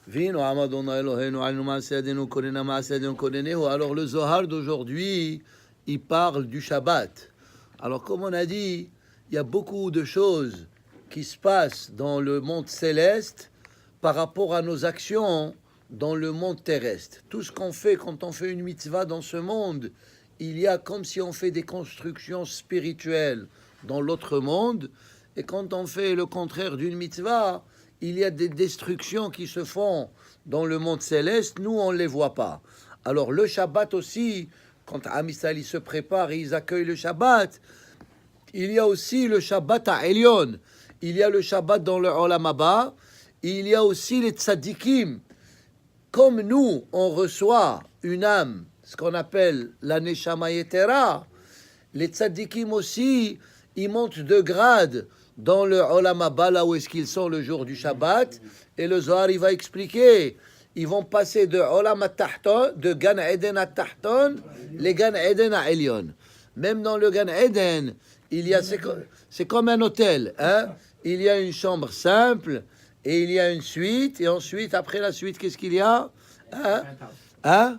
Alors le Zohar d'aujourd'hui, il parle du Shabbat. Alors comme on a dit, il y a beaucoup de choses qui se passent dans le monde céleste par rapport à nos actions dans le monde terrestre. Tout ce qu'on fait quand on fait une mitzvah dans ce monde, il y a comme si on fait des constructions spirituelles dans l'autre monde. Et quand on fait le contraire d'une mitzvah, il y a des destructions qui se font dans le monde céleste. Nous, on ne les voit pas. Alors le Shabbat aussi, quand Am Yisraël se prépare et ils accueillent le Shabbat, il y a aussi le Shabbat à Elyon. Il y a le Shabbat dans le Olam Haba. Il y a aussi les tzadikim. Comme nous, on reçoit une âme, ce qu'on appelle la Neshama Yetera, les tzadikim aussi, ils montent de grade dans le Olam Haba, là où est-ce qu'ils sont le jour du Shabbat. Et le Zohar, il va expliquer. Ils vont passer de Olam HaTahton, de Gan Eden à Tahton, les Gan Eden à Elyon. Même dans le Gan Eden, il y a, c'est comme un hôtel, hein? Il y a une chambre simple et il y a une suite. Et ensuite, après la suite, qu'est-ce qu'il y a? Hein?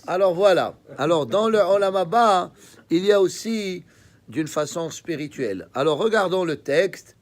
Alors voilà. Alors dans le Olam Haba, il y a aussi d'une façon spirituelle. Alors regardons le texte.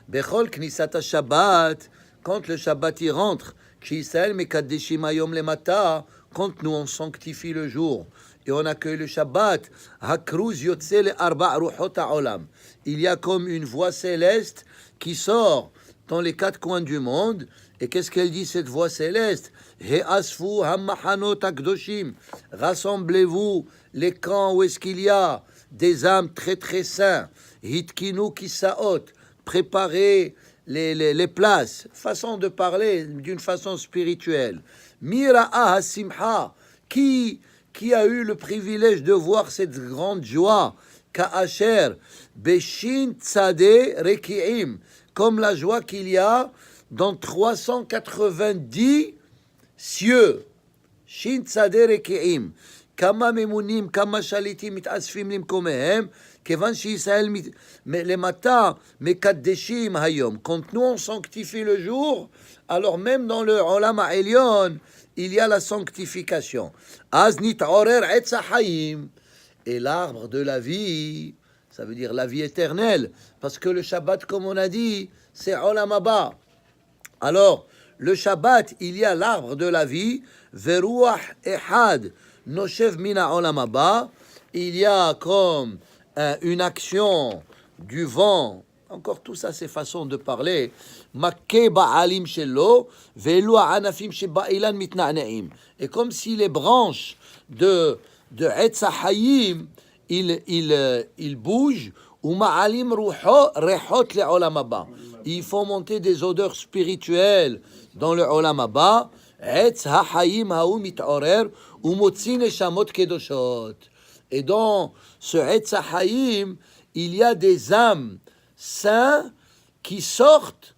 Bechol Knisat Shabbat, quand le Shabbat y rentre, Kisrael Mekadeshim Hayom Lemata, quand nous on sanctifie le jour et on accueille le Shabbat, Hakruz Yotze le Arba Ruchot HaOlam. Il y a comme une voix céleste qui sort dans les quatre coins du monde. Et qu'est-ce qu'elle dit, cette voix céleste? He'asfu Hammachanot Akdoshim. Rassemblez-vous les camps où est-ce qu'il y a des âmes très très saints. Hitkinu Kisaot. Préparez les places. Façon de parler d'une façon spirituelle. Mira'a Hasimha. Qui a eu le privilège de voir cette grande joie? Ka'asher Beshin Tzadeh Reki'im. Comme la joie qu'il y a dans 390 cieux. Shin Tzadeh Reki'im. Kama memunim, kama shalitim mitasfim limkomehem, kevan shi'Israël lemata mekaddeshim hayom. Quand nous on sanctifie le jour, alors même dans le Olam HaElyon, il y a la sanctification. Az nit'orer etz ha'chaim. Et l'arbre de la vie, ça veut dire la vie éternelle, parce que le Shabbat, comme on a dit, c'est Olam Haba. Alors, le Shabbat, il y a l'arbre de la vie, Veruach Ehad, Noshev Mina Olam Haba. Il y a comme une action du vent, encore tout ça, c'est façon de parler. Makke Ba'alim Shelo, Velu Anafim Sheba'ilan Mitna'ne'im. Et comme si les branches de Etz HaChaim, il bouge, ou ma'alim ruho rehot le olam haba. Il faut monter des odeurs spirituelles dans le olam haba. Etz ha'chaim ha'u mit'orer ou motzi neshamot kedoshot. Et dans ce Etz ha'chaim, il y a des âmes saints qui sortent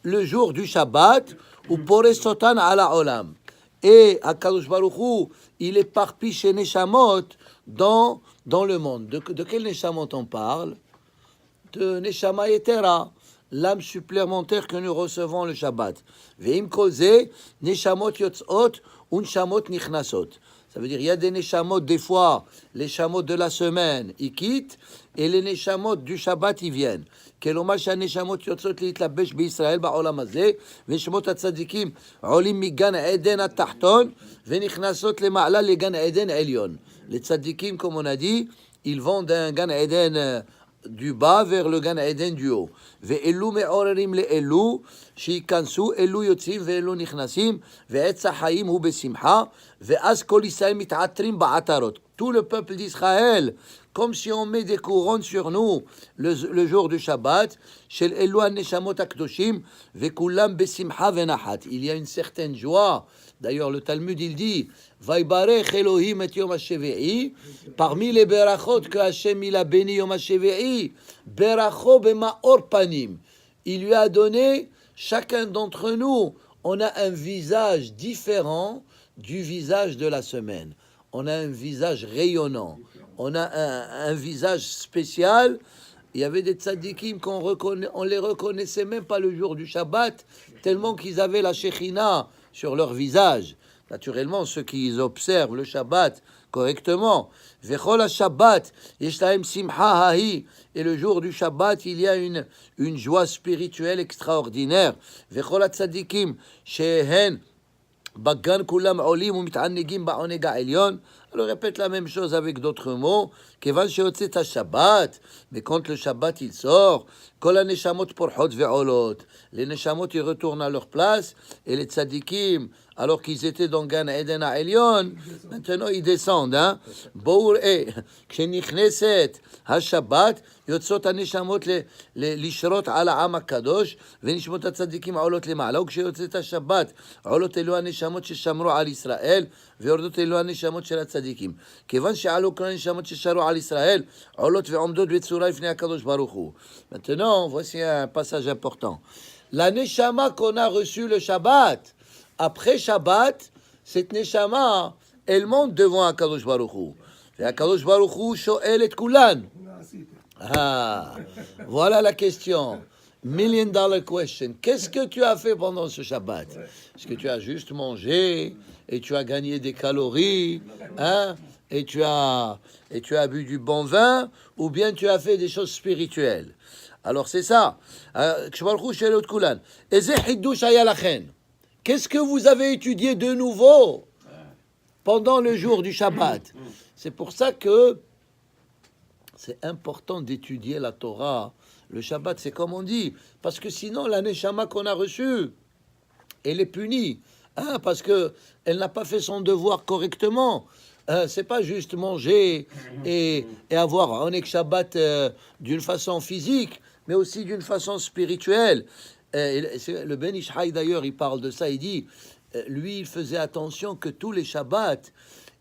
le jour du Shabbat ou poresotan ala olam. Et HaKadosh Baruch Hu, il éparpille chez Neshamot dans le monde. De quel Neshamot on parle? De Neshama Yetera, l'âme supplémentaire que nous recevons le Shabbat. Ve'im koze, Neshamot yotzot, unshamot nichnasot. Ça veut dire il y a des Neshamot, des fois, les Neshamot de la semaine, ils quittent, et les Neshamot du Shabbat, ils viennent. כלומר שהנשמות יוצאות להתלבש בישראל בעולם הזה, ונשמות הצדיקים עולים מגן עדן התחתון, ונכנסות למעלה לגן עדן עליון. Les tzadikim, comme on a dit, ils vont d'un Gan Eden du bas vers le Gan Eden du haut. ואלו מעוררים לאלו, שייכנסו, אלו יוצאים ואלו נכנסים, ועץ החיים הוא בשמחה, ואז כל ישראל מתעטרים בעטרות. Tout le peuple d'Israël, comme si on met des couronnes sur nous le jour du Shabbat, shel elu ha-neshamot ha-kedoshim, vekulam besimcha venachat. Il y a une certaine joie. D'ailleurs, le Talmud, il dit, Vaybarech Elohim et Yom HaShevi'i, parmi les berachot que Hashem il a béni Yom HaShevi'i, beracho bema'or panim. Il lui a donné, chacun d'entre nous, on a un visage différent du visage de la semaine. On a un visage rayonnant. On a un visage spécial Il y avait des tzadikim on les reconnaissait même pas le jour du Shabbat, tellement qu'ils avaient la Shekhinah sur leur visage. Naturellement, ceux qui observent le Shabbat correctement. Vechol Shabbat, yeshtaim simcha hahi. Et le jour du Shabbat, il y a une joie spirituelle extraordinaire. Vechol tzadikim, shehen, bagan kulam olim umit'annegim ba'oneg ha'elyon. Alors répète la même chose avec d'autres mots. Kevan sheyotzet Shabbat, mais quand le Shabbat il sort, kol haneshamot porhot ve'olot. Les neshamot ils retournent à leur place et les tzadikim, alors qu'ils étaient dans Gan Eden Ha'elyon, maintenant ils descendent. Hein? Bour et כשנכנסת השבת יוצאות הנשמות לשרות על העם הקדוש ונשמות הצדיקים עולות למעלה וכשיוצאת השבת עולות אלו הנשמות ששמרו על ישראל ויורדות אלו הנשמות של הצדיקים כיוון שעלו כל הנשמות ששרו על ישראל עולות ועומדות בצורה לפני הקדוש ברוך הוא. Maintenant, voici un passage important. La neshama qu'on a reçu le Shabbat, après Shabbat, cette neshama, elle monte devant Akadosh Baruch Hu. Et Akadosh Baruch Hu sho'el et kulan. Ah, voilà la question. $1 million question. Qu'est-ce que tu as fait pendant ce Shabbat? Est-ce que tu as juste mangé et tu as gagné des calories, hein? Et tu as bu du bon vin, ou bien tu as fait des choses spirituelles? Alors c'est ça. Qu'est-ce que vous avez étudié de nouveau pendant le jour du Shabbat? C'est pour ça que c'est important d'étudier la Torah. Le Shabbat, c'est comme on dit. Parce que sinon, la Neshama qu'on a reçue, elle est punie. Hein, parce qu'elle n'a pas fait son devoir correctement. C'est pas juste manger et avoir un Shabbat d'une façon physique, mais aussi d'une façon spirituelle. Le Ben Ish Chai, d'ailleurs, il parle de ça. Il dit, lui, il faisait attention que tous les Shabbats,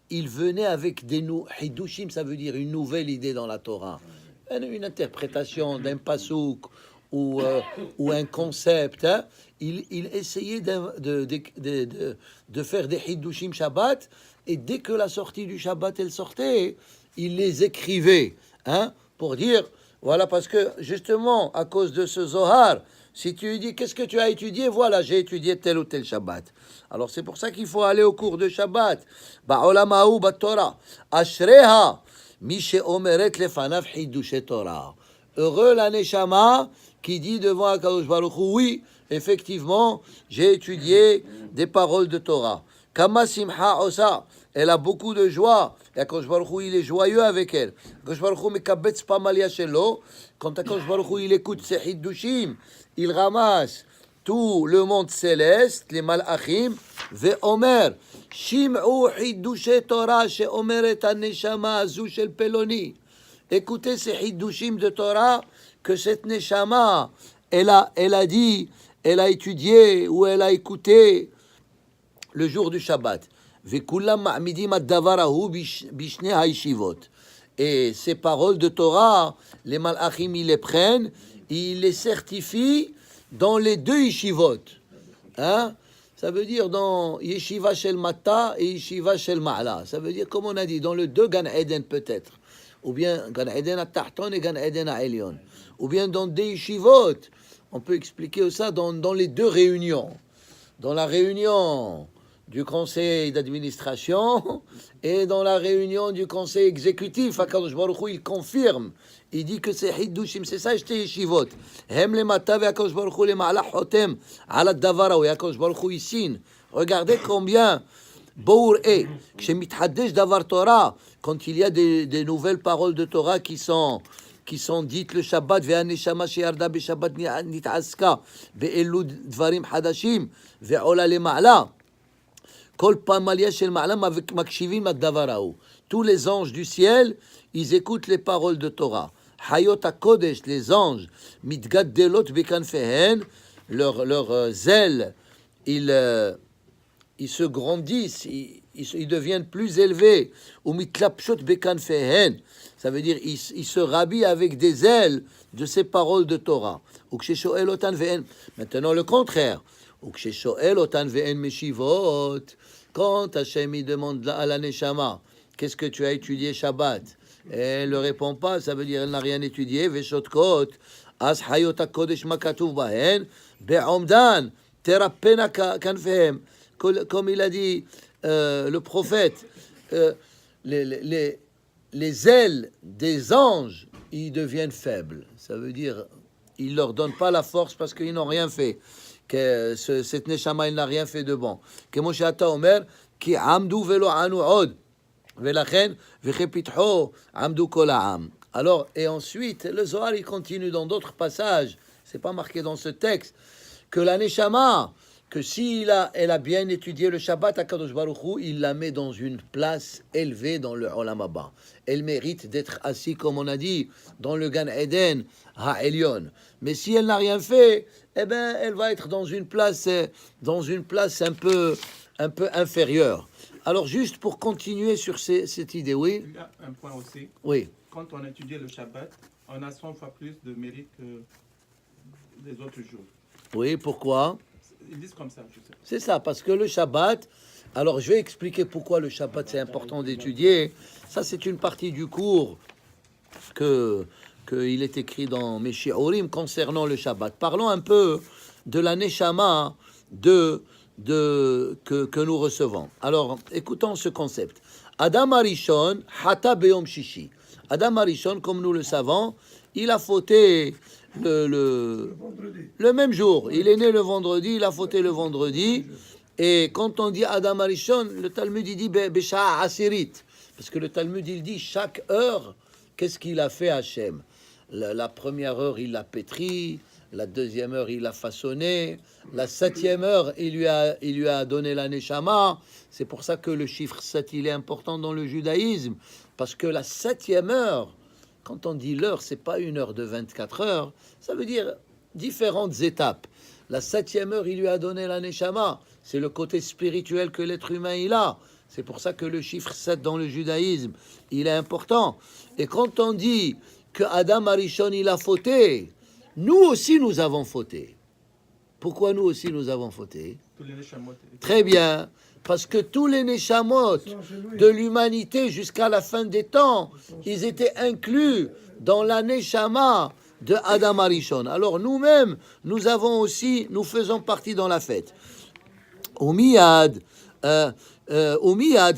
il venait avec des hidushim, ça veut dire une nouvelle idée dans la Torah, une interprétation d'un pasouk ou un concept. Hein. Il essayait de faire des hidushim Shabbat, et dès que la sortie du Shabbat elle sortait, il les écrivait, hein, pour dire voilà, parce que justement à cause de ce Zohar, si tu lui dis qu'est-ce que tu as étudié, voilà, j'ai étudié tel ou tel Shabbat. Alors c'est pour ça qu'il faut aller au cours de Shabbat. Ba'olamahu bat-Torah. Ashreha mi she'omeret lefanav hidushe Torah. Heureux la neshama qui dit devant Akadosh Baruch Hu, oui, effectivement, j'ai étudié des paroles de Torah. Kama simha osa, elle a beaucoup de joie. Et Akadosh Baruch Hu, il est joyeux avec elle. Akadosh Baruch Hu mekabetz pamalia shelo. Quand Akadosh Baruch Hu, il écoute ses hidushim, il ramasse tout le monde céleste, les malachim, ve'omer, shim'u hidushe Torah she'omeret ha-neshama azu shel peloni. Écoutez ces hidushim de Torah que cette neshama, elle a dit, elle a étudié ou elle a écouté le jour du Shabbat. Ve'kulam ma'amidim ad-davarahu bishne ha-yeshivot. Et ces paroles de Torah, les malachim, ils les prennent, ils les certifient dans les deux yeshivot. Hein? Ça veut dire dans Yeshiva Shel Mata et Yeshiva Shel Ma'ala. Ça veut dire, comme on a dit, dans le deux Gan Eden peut-être. Ou bien Gan Eden à Tahton et Gan Eden à Elyon. Ou bien dans des yeshivot. On peut expliquer ça dans les deux réunions. Dans la réunion du conseil d'administration et dans la réunion du conseil exécutif, Akadosh Baruch Hu, il confirme. Il dit que c'est hidushim, c'est ça, j'étais yeshivot. Hem le mata ve Akadosh Baruch Hu le ma'ala hotem ala davara ou Akadosh Baruch Hu isin. Regardez combien bour est chez mithadesh davar Torah, quand il y a des nouvelles paroles de Torah qui sont dites le Shabbat, ve'aneshama she'arda be Shabbat nit'aska be'elu dvarim hadashim ve'ola le ma'ala. Tous les anges du ciel, ils écoutent les paroles de Torah. Hayot HaKodesh, les anges, mitgaddelot bekanfehen, leurs ailes, ils se grandissent, ils deviennent plus élevés. Ou mitlapshot bekanfehen, ça veut dire ils se rhabillent avec des ailes de ces paroles de Torah. Maintenant le contraire. Quand Hachem il demande à la Neshama, qu'est-ce que tu as étudié Shabbat? Et elle ne répond pas, ça veut dire elle n'a rien étudié. Veshotkot, as hayot hakodesh makatuv bahen, be'omdan, terapena kanfehem. Comme il a dit le prophète, les ailes des anges, ils deviennent faibles. Ça veut dire, ils ne leur donnent pas la force parce qu'ils n'ont rien fait. Que cette neshama, il n'a rien fait de bon. Que Moshe Ata Omer, ki amdu velo anu od. Velachen, vechepitho, amdu kol ha'am. Alors, et ensuite, le Zohar, il continue dans d'autres passages, c'est pas marqué dans ce texte, que la neshama, que elle a bien étudié le Shabbat à Kadosh Baruch Hu, il la met dans une place élevée dans le Olam Haba. Elle mérite d'être assise, comme on a dit, dans le Gan Eden, Ha'elyon. Mais si elle n'a rien fait, eh ben, elle va être dans une place un peu inférieure. Alors, juste pour continuer sur cette idée, oui. Il y a un point aussi. Oui. Quand on étudie le Shabbat, on a 100 fois plus de mérite que les autres jours. Oui, pourquoi? Ils disent comme ça, je sais. C'est ça, parce que le Shabbat, alors je vais expliquer pourquoi le Shabbat c'est important d'étudier. Ça, c'est une partie du cours qu'il est écrit dans mes shiurim concernant le Shabbat. Parlons un peu de la neshama que nous recevons. Alors, écoutons ce concept. Adam Arishon, hata beyom shishi. Adam Arishon, comme nous le savons, il a fauté le même jour. Il est né le vendredi, il a fauté le vendredi. Et quand on dit Adam Arishon, le Talmud il dit Besha'a Asirit. Parce que le Talmud il dit chaque heure, qu'est-ce qu'il a fait Hachem. La première heure, il l'a pétri. La deuxième heure, il l'a façonné. La septième heure, il lui a donné la neshama. C'est pour ça que le chiffre 7, il est important dans le judaïsme. Parce que la septième heure, quand on dit l'heure, c'est pas une heure de 24 heures. Ça veut dire différentes étapes. La septième heure, il lui a donné la neshama. C'est le côté spirituel que l'être humain, il a. C'est pour ça que le chiffre 7 dans le judaïsme, il est important. Et quand on dit que Adam Arishon, il a fauté, nous aussi, nous avons fauté. Pourquoi nous aussi, nous avons fauté? Très bien. Parce que tous les neshamot de l'humanité jusqu'à la fin des temps, ils étaient inclus dans la neshama de Adam Arishon. Alors nous-mêmes, nous faisons partie dans la fête. Umiyad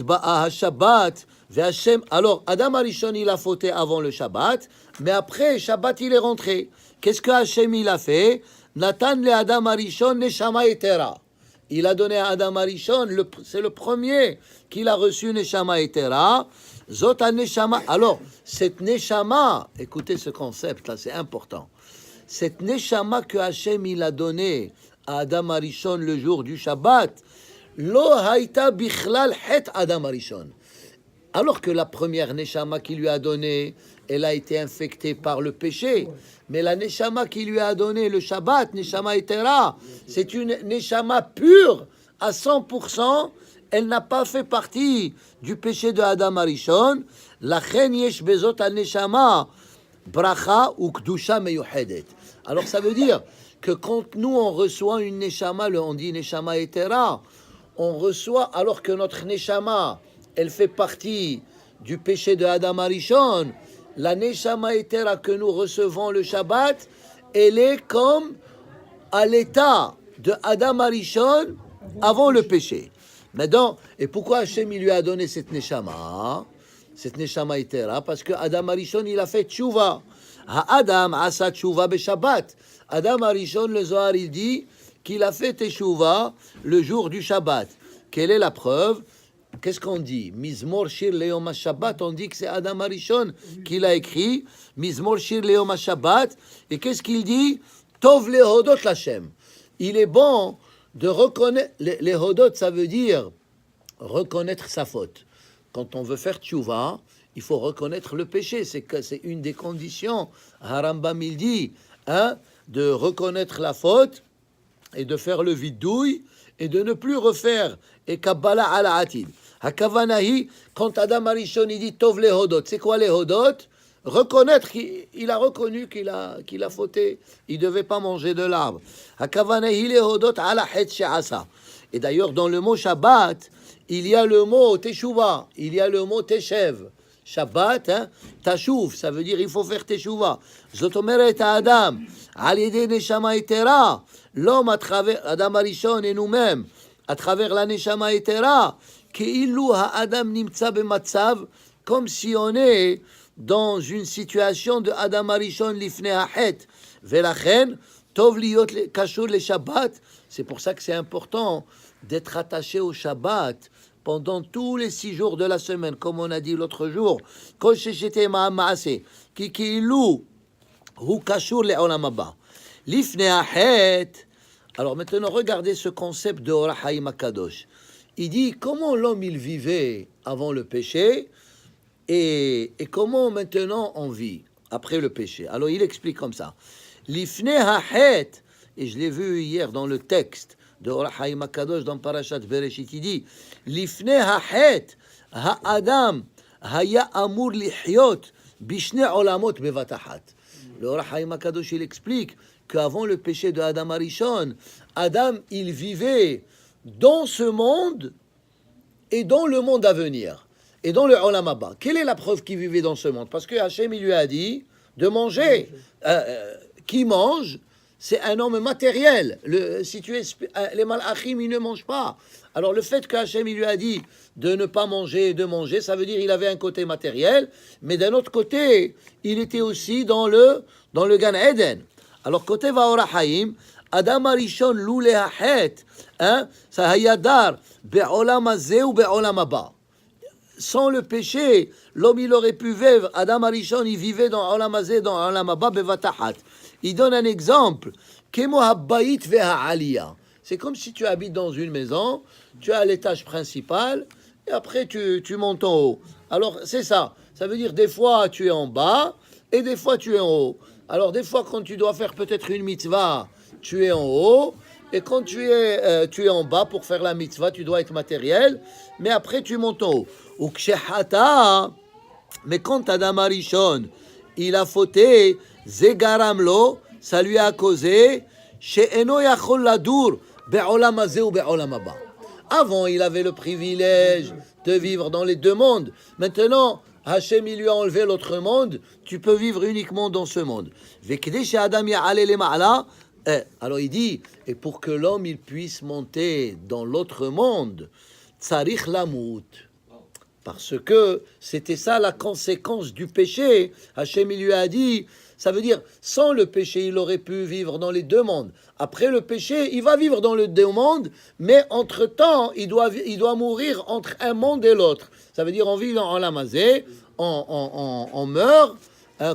ba'a Shabbat ve'Hashem. Alors Adam Arishon, il a fauté avant le Shabbat, mais après Shabbat, il est rentré. Qu'est-ce que Hachem il a fait? Natan le Adam Arishon neshama etera. Il a donné à Adam Arishon, c'est le premier qu'il a reçu neshama etera. Zot neshama. Alors cette neshama, écoutez ce concept là, c'est important. Cette neshama que Hachem il a donné à Adam Arishon le jour du Shabbat, lo haïta bichlal het Adam Arishon. Alors que la première neshama qu'il lui a donnée, elle a été infectée par le péché. Mais la neshama qu'il lui a donnée, le Shabbat, neshama etera, c'est une neshama pure à 100%. Elle n'a pas fait partie du péché de Adam Arishon. La chen yesh bezot al neshama bracha ou kdusha meyuchedet. Alors ça veut dire que quand nous on reçoit une neshama, on dit neshama etera, on reçoit alors que notre neshama, elle fait partie du péché de Adam Arishon. La neshama etera que nous recevons le Shabbat, elle est comme à l'état de Adam Arishon avant le péché. Maintenant, et pourquoi Hachem il lui a donné cette neshama etera? Parce que Adam Arishon il a fait tchouva. Adam asa tchouva be Shabbat. Adam Arishon, le Zohar il dit qu'il a fait tchouva le jour du Shabbat. Quelle est la preuve? Qu'est-ce qu'on dit? Mizmor Shir Leom HaShabbat, on dit que c'est Adam Arishon qui l'a écrit. Mizmor Shir Leom HaShabbat. Et qu'est-ce qu'il dit? Tov lehodot l'Hashem. Il est bon de reconnaître. Les hodot, ça veut dire reconnaître sa faute. Quand on veut faire tchouva, il faut reconnaître le péché. C'est une des conditions. Harambam, il dit, de reconnaître la faute et de faire le vidouille et de ne plus refaire. Et Kabbalah ala atid. Hakavanahi, quand Adam Arishon il dit Tov les hodot, c'est quoi les hodot? Reconnaître qu'il a reconnu qu'il a fauté, il devait pas manger de l'arbre. Hakavanahi les hodot ala het she'asa. Et d'ailleurs dans le mot Shabbat, il y a le mot teshuva, il y a le mot teshev. Shabbat, hein, tashuv, ça veut dire il faut faire teshuva. Zotomeret Adam, al yedei neshama etera, l'homme à travers Adam Arishon et nous-mêmes, à travers la neshama etera, ke'ilu ha'adam nimtza b'matzav, comme si on est dans une situation de Adam Arishon lifnei ha'chet, velachen tov liot kashur le Shabbat. C'est pour ça que c'est important d'être attaché au Shabbat pendant tous les 6 jours de la semaine, comme on a dit l'autre jour. Kol sheshete ma'am ma'aseh, ki ki'ilu hu kashur le'olam haba. Lifnei ha'chet. Alors maintenant, regardez ce concept de Or HaChaim HaKadosh. Il dit comment l'homme il vivait avant le péché et comment maintenant on vit après le péché. Alors il explique comme ça. Lifnei ha'chet, et je l'ai vu hier dans le texte de Or HaChaim HaKadosh dans Parashat Bereshit, il dit Lifnei ha'chet ha'adam haya amur lihyot bishne olamot bevatachat. Le Or HaChaim HaKadosh il explique qu'avant le péché de Adam Arishon, Adam il vivait dans ce monde et dans le monde à venir et dans le Olam Haba. Quelle est la preuve qu'il vivait dans ce monde? Parce que Hachem il lui a dit de manger. Qui mange, c'est un homme matériel. Les malachim, ils ne mangent pas. Alors le fait que Hachem il lui a dit de ne pas manger et de manger, ça veut dire qu'il avait un côté matériel, mais d'un autre côté, il était aussi dans le Gan Eden. Alors côté Or HaChaim, Adam Arishon loule hachet, ça hayadar be'olam hazeh ou be'olam haba. Sans le péché, l'homme il aurait pu vivre. Adam Arishon il vivait dans Olam Hazeh, dans Olam Haba bevatachat. Il donne un exemple. Kemo habayit ve'ha'aliyah. C'est comme si tu habites dans une maison, tu as l'étage principal et après tu montes en haut. Alors c'est ça. Ça veut dire des fois tu es en bas et des fois tu es en haut. Alors des fois quand tu dois faire peut-être une mitzvah, tu es en haut. Et quand tu es en bas pour faire la mitzvah, tu dois être matériel, mais après tu montes en haut. Ou kshehata, mais quand Adam Arishon, il a fauté, zegaramlo, ça lui a causé, she'eno yachol ladur, be'olam hazeh ou be'olam haba. Avant, il avait le privilège de vivre dans les deux mondes. Maintenant, Hachem, il lui a enlevé l'autre monde, tu peux vivre uniquement dans ce monde. Vekdei she'adam ya'ale lema'ala. Alors il dit, et pour que l'homme il puisse monter dans l'autre monde, tsarich lamut, parce que c'était ça la conséquence du péché. Hachem il lui a dit, ça veut dire sans le péché il aurait pu vivre dans les deux mondes. Après le péché il va vivre dans les deux mondes, mais entre temps il doit mourir entre un monde et l'autre. Ça veut dire on vit dans Olam Hazeh, on meurt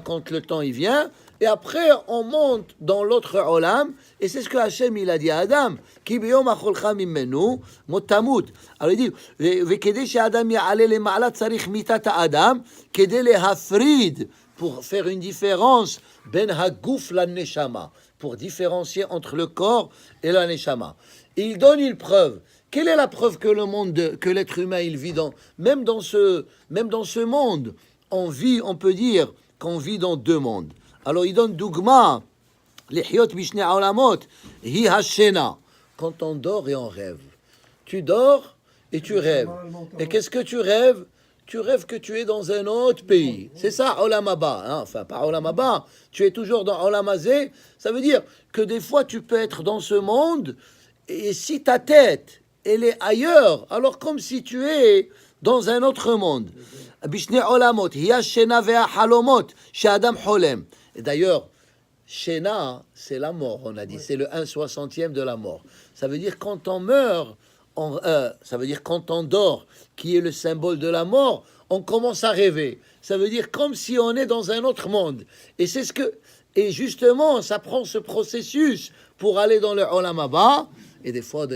quand le temps il vient. Et après, on monte dans l'autre Olam, et c'est ce que Hachem il a dit à Adam. Ki biyom acholcha mimenu motamut. Alors il dit, vekedei she'adam ya'ale lema'ala tzarich mitat ha'adam, kedei lehafrid, pour faire une différence ben haguf la neshama, pour différencier entre le corps et la neshama. Il donne une preuve. Quelle est la preuve que que l'être humain il vit même dans ce monde, on peut dire qu'on vit dans deux mondes. Alors il donne dougma, lihyot bishne olamot, hi hashena. Quand on dort et on rêve, tu dors et tu rêves. Et qu'est-ce que tu rêves? Tu rêves que tu es dans un autre pays. C'est ça, Olam Haba. Enfin, pas Olam Haba. Tu es toujours dans Olam Hazeh. Ça veut dire que des fois, tu peux être dans ce monde et si ta tête, elle est ailleurs, alors comme si tu es dans un autre monde. Bishne olamot, hi hashena ve'a halomot, she'adam holem. Et d'ailleurs, Shena, c'est la mort, on a dit. C'est le 1/60e de la mort. Ça veut dire quand on meurt, ça veut dire quand on dort, qui est le symbole de la mort, on commence à rêver. Ça veut dire comme si on est dans un autre monde. Et justement, ça prend ce processus pour aller dans le Olam Haba. Et des fois,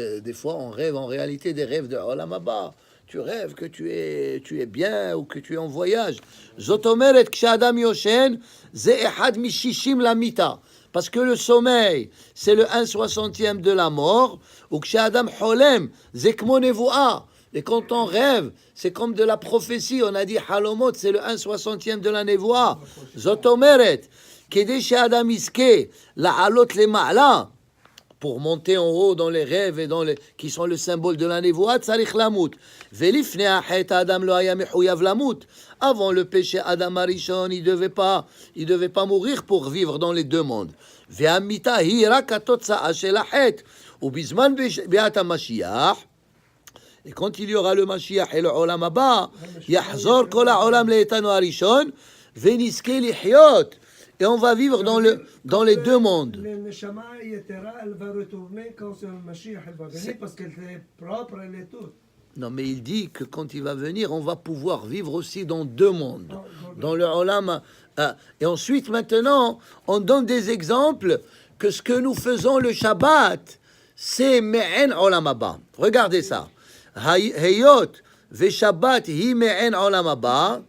on rêve en réalité des rêves de Olam Haba. Tu rêves que tu es bien ou que tu es en voyage. Zotomeret kshadam yoshen ze ehad mishishim lamita. Parce que le sommeil, c'est le 1/60e de la mort. Ou kshadam holem ze kmo nevoa. Et quand on rêve, c'est comme de la prophétie. On a dit halomot, c'est le 1/60e de la nevoa. Zotomeret kedei she'adam iske la'alot lema'ala. pour monter en haut dans les rêves et qui sont le symbole de la névoie, tzarich lamut. Velifnei hachet Adam lo haya mechuyav lamut. Avant le péché, Adam Arishon, il devait pas mourir pour vivre dans les deux mondes. Ve'amita hi rak hatotza'a shel hachet. Ubizman be'at HaMashiach. Et quand il y aura le Mashiach et le Olam Haba, yahzor kol ha'olam le'etanu Arishon, ve'nizke lihyot. Et on va vivre dans les deux mondes. Le Neshama Yetera, elle va retourner quand le Mashiach va venir parce qu'elle est propre, elle est toute. Non, mais il dit que quand il va venir, on va pouvoir vivre aussi dans deux mondes. Dans le Olam. Et ensuite, maintenant, on donne des exemples que ce que nous faisons le Shabbat, c'est Me'en Olam Haba. Regardez ça. Heyot ve Shabbat hi Me'en Olam Haba.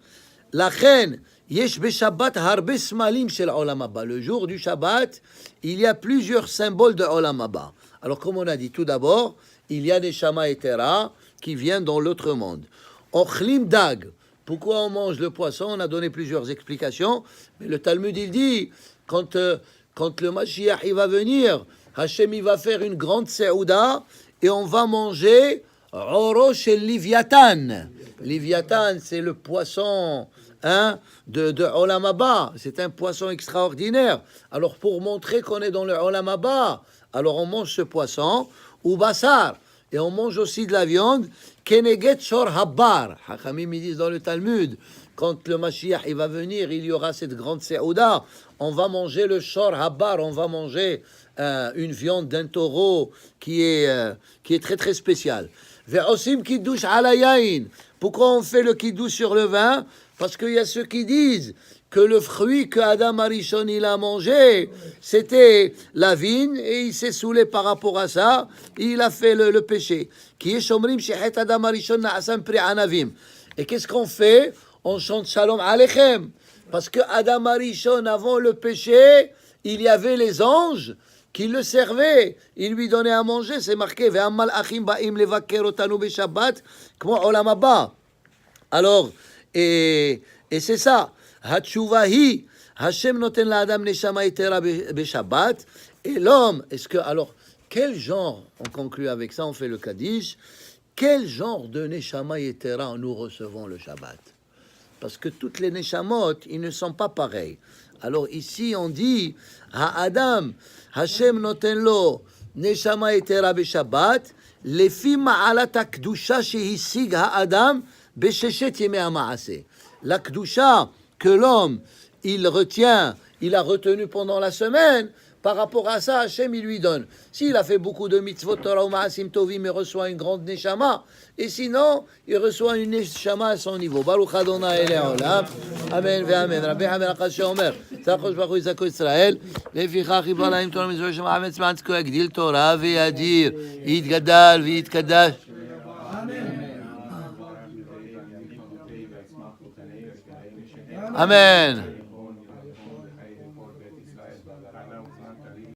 Lachen. Yesh Shabbat harbe smalim shel Olam Haba. Le jour du Shabbat, il y a plusieurs symboles de Olam Haba. Alors, comme on a dit, tout d'abord, il y a des Neshama Etera qui viennent dans l'autre monde. Ochlim dag. Pourquoi on mange le poisson? On a donné plusieurs explications. Mais le Talmud, il dit, quand le Mashiach il va venir, Hachem il va faire une grande seouda et on va manger Oro shel Livyatan. Livyatan, c'est le poisson de Olam Haba. C'est un poisson extraordinaire. Alors pour montrer qu'on est dans le Olam Haba, alors on mange ce poisson, ou Bassar, et on mange aussi de la viande, Keneget Shor Habbar. Hachamim ils disent dans le Talmud, quand le Mashiach il va venir, il y aura cette grande seouda, on va manger le Shor Habbar, on va manger une viande d'un taureau qui est très très spéciale. Ve'osim kiddush ala yain. Pourquoi on fait le kiddush sur le vin? Parce qu'il y a ceux qui disent que le fruit que Adam Arishon il a mangé, c'était la vigne, et il s'est saoulé par rapport à ça, il a fait le péché. Qui est shomrim shechet Adam Arishon na'asam pri anavim. Et qu'est-ce qu'on fait? On chante Shalom Alechem. Parce que Adam Arishon, avant le péché, il y avait les anges qui le servaient. Ils lui donnaient à manger. C'est marqué Ve'amal achim ba'im levaker otanu beShabbat kmo olam haba. Alors, et c'est ça. Hatshuvahi, Hashem noten la Adam neshama etera beShabbat. Et l'homme, est-ce que, alors, quel genre, on conclut avec ça, on fait le Kaddish, quel genre de neshama etera nous recevons le Shabbat? Parce que toutes les neshamot, ils ne sont pas pareils. Alors ici, on dit, Adam, Hashem noten lo neshama etera beShabbat, lefi ma'alat hakdusha shehisig ha'adam besheshet yemei ha'maaseh. La kedusha que l'homme, il retient, il a retenu pendant la semaine, par rapport à ça, Hachem, il lui donne. S'il a fait beaucoup de mitzvot, Torah ou ma'asim tovim, il reçoit une grande neshama. Et sinon, il reçoit une neshama à son niveau. Baruch Adonai Elei Olam. Amen ve'amen. Rabbi Hamer Akash Omer. Tzachos Baruch Yizako Yisrael. Lefichach Yibar Laim Torah Mitzvah Shem Ha'ametz Ma'atzko Yagdil Torah ve'yadir. Yitgadal ve'yitkadash. Amen.